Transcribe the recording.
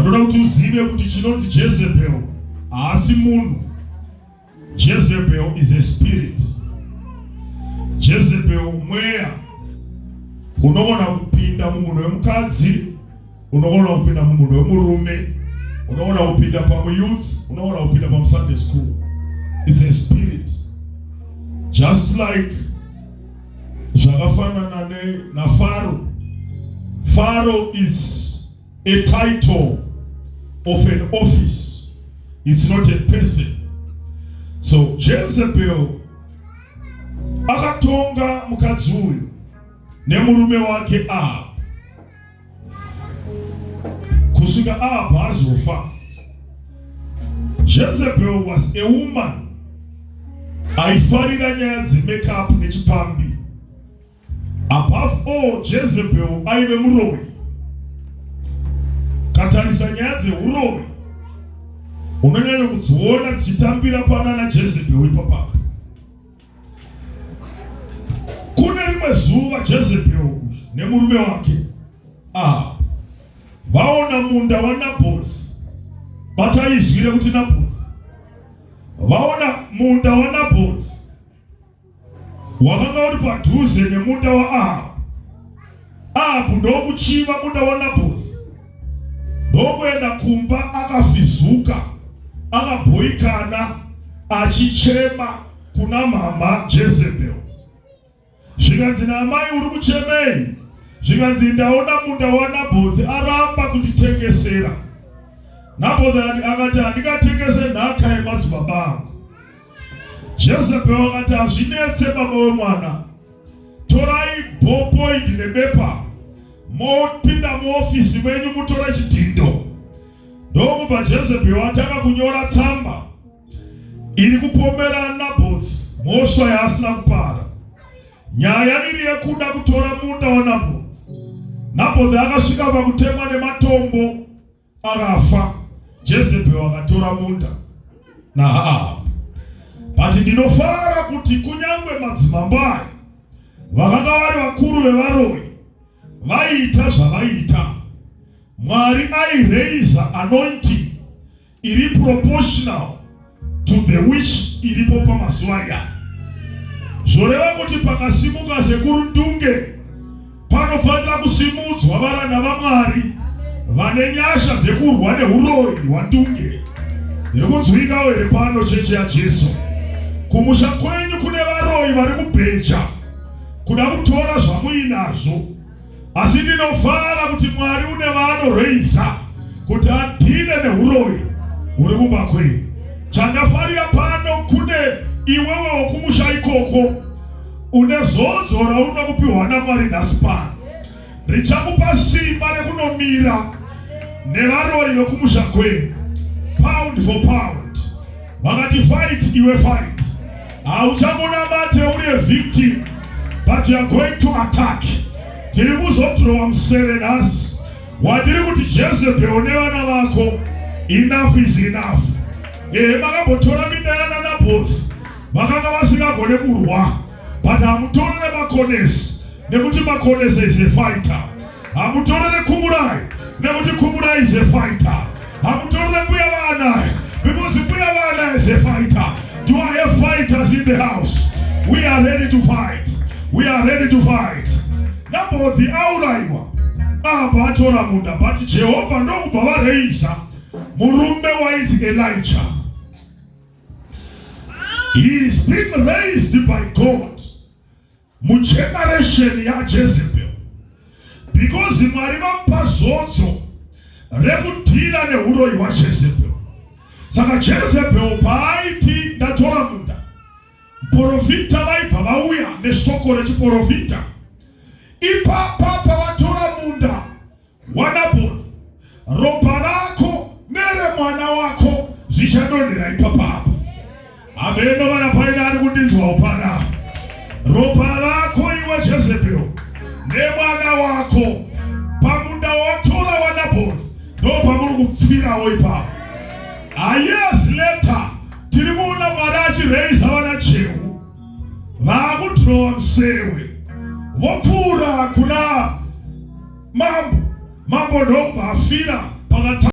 Ndoda kuti uzive kuti chinonzi Jezebel haasi munhu. Jezebel is a spirit. Jezebel mweya unoona kupinda mumunhu wemukadzi, unoona kupinda mumunhu wemurume, unoona kupinda pamuyouth, unoona kupinda pamusunday school. It's a spirit. Just like zvakafanana na Pharaoh. Pharaoh is a title of an office. It's not a person. So Jezebel akatonga mukadzi uyu nemurume wake Ahab. Kusvika Ahab azofa. Jezebel was a woman aifarira nyaya dzemakeup nechipambi. Above all, Jezebel aive muroyi. Katarisa nyaya dzeuroyi, unonyanya kudziona dzichitambira pana naJezebel ipapo. Kune rimwe zuva Jezebel nemurume wake vaona munda waNaboth. Vataizwire kuti Naboth. Vaona munda waNaboth wakanga uri padhuze nemunda waAhabhu. Ahabhu ndokuchiva munda waNaboth, ndokuenda kumba akavhizuka, akabhoikana achichema kuna mama Jezebel. Zvikanzi namai uri kuchemei? Zvikanzi ndaona munda waNaboth aramba kunditengesera. Naboth akati handingatengese nhaka yemadzibaba angu. Jezebel akati hazvinetse baba wemwana, torai bhopoindi nebepa, mopinda muofisi menyu mutore chidhindo. Ndokubva Jezebel atanga kunyora tsamba iri kupomera Naboth mhosva yaasina kupara. Nyaya iri yekuda kutora munda waNaboth. Naboth akasvika pakutemwa nematombo akafa. Jezebel akatora munda naAhabhu. But ndinofara kuti kunyangwe madzimambai vakanga vari vakuru vevaroyi vaiita zvavaiita, Mwari airaisa anointing iri proportional to the witch iripo pamazuva aya. Zvoreva kuti pakasimuka sekuru Ndunge panofanira kusimudzwa varanda vaMwari vane nyasha dzekurwa neuroyi hwaNdunge. Ndirikunzwikawo here pano cheche yaJesu. Kumusha kwenyu kune varoyi vari kubheja kuda kutora zvamuinazvo. Asi ndinofara kuti Mwari une vaanoreisa kuti adhile neuroyi huri kumba kwenyu. Chandafarira pano kune iwewe wokumusha ikoko une zodzo raunoda kupiwa naMwari nhasi pano, richakupa simba rekunomira nevaroyi vekumusha kwenyu pound for pound. Vakati fight, iwe fight. Hauchamunabate uri a victim, but you are going to attack. Tiri kuzodhrowa museve nhasi wadiri kuti Jezebel nevana vako, enough is enough. Makambotora minda yaNaboth, vakanga vasingagone kurwa, but hamutorere makonesi nekuti makonesi is a fighter. Hamutorere Kumurai nekuti Kumurai is a fighter. Hamutorere Mbuya Vana because Mbuya Vana is a fighter. Do I have fighters in the house? We are ready to fight. We are ready to fight. Naboth auraiwa apa atora munda, but Jehovah ndokubva vareisa murume wainzi Elijah. He is being raised by God mugeneration yaJezebel because Mwari vamupa zodzo rekudhila neuroyi hwaJezebel. Saka Jezebel paaiti ndatora munda, muprofita vaibva vauya neshoko rechiprofita. Ipapa pavatora munda waNaboth, ropa rako neremwana wako zvichadonhera ipapapo. Ameno vana paina ari kundinzwa upana. Ropa rako iwe Jezebel nemwana wako pamunda watora waNaboth ndopamuri kupfirawo ipapo. A years later tiri kuona Mwari achireisa vana Jehu vakudhirowa musewe vopfuura kuna mambo. Mambo ndokubva afira